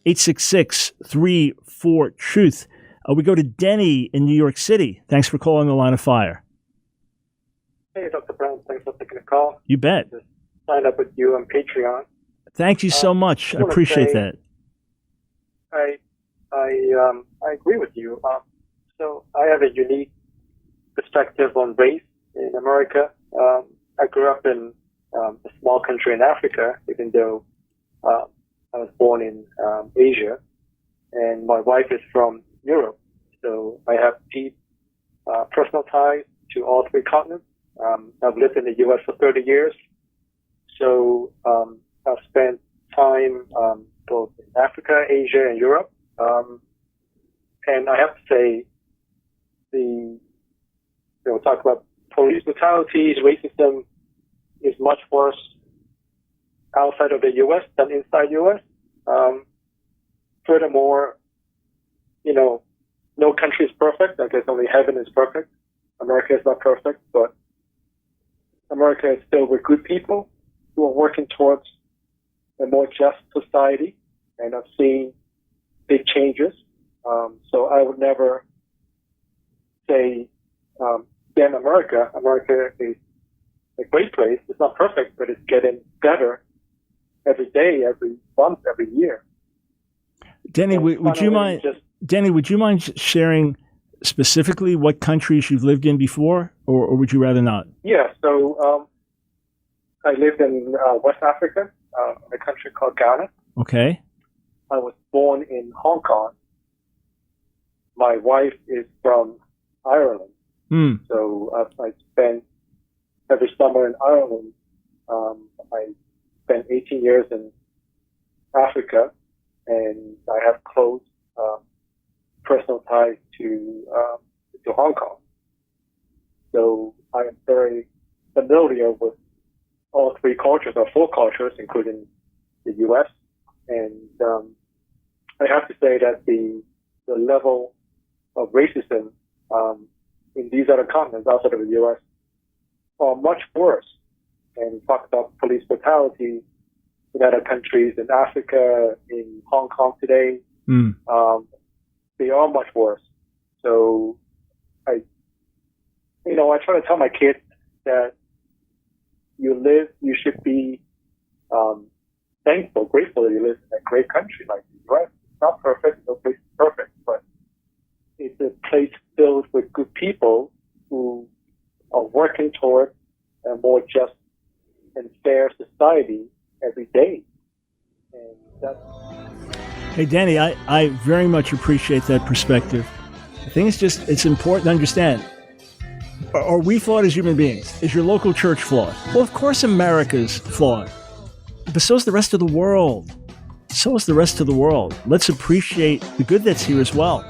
866-34-TRUTH. We go to Denny in New York City. Thanks for calling the Line of Fire. Hey, Dr. Brown. Thanks for taking the call. You bet. Just signed up with you on Patreon. Thank you so much. I appreciate that. I agree with you. So I have a unique perspective on race in America. I grew up in a small country in Africa, even though I was born in Asia, and my wife is from Europe. So I have deep personal ties to all three continents. I've lived in the U.S. for 30 years, so I've spent time both in Africa, Asia, and Europe. And I have to say, talk about police brutalities, racism is much worse outside of the U.S. than inside U.S. Furthermore, no country is perfect. I guess only heaven is perfect. America is not perfect, but America is filled with good people who are working towards a more just society, and I've seen big changes. So I would never say, damn America. America is a great place. It's not perfect, but it's getting better every day, every month, every year. Denny, would you mind sharing specifically what countries you've lived in before, or would you rather not? Yeah, so I lived in West Africa, a country called Ghana. Okay. I was born in Hong Kong. My wife is from Ireland. So I spent every summer in Ireland. I spent 18 years in Africa, and I have close personal ties to Hong Kong. So I am very familiar with all three cultures, or four cultures, including the U.S. And I have to say that the level of racism in these other continents outside of the U.S. are much worse. And talk about police brutality in other countries, in Africa, in Hong Kong today, they are much worse. So I try to tell my kids that you should be thankful, grateful that you live in a great country like the U.S. It's not perfect, no place is perfect, but it's a place filled with good people who are working toward a more just and fair society every day. And that's... Hey, Danny, I very much appreciate that perspective. I think it's important to understand. Are we flawed as human beings? Is your local church flawed? Well, of course America's flawed. But so is the rest of the world. So is the rest of the world. Let's appreciate the good that's here as well.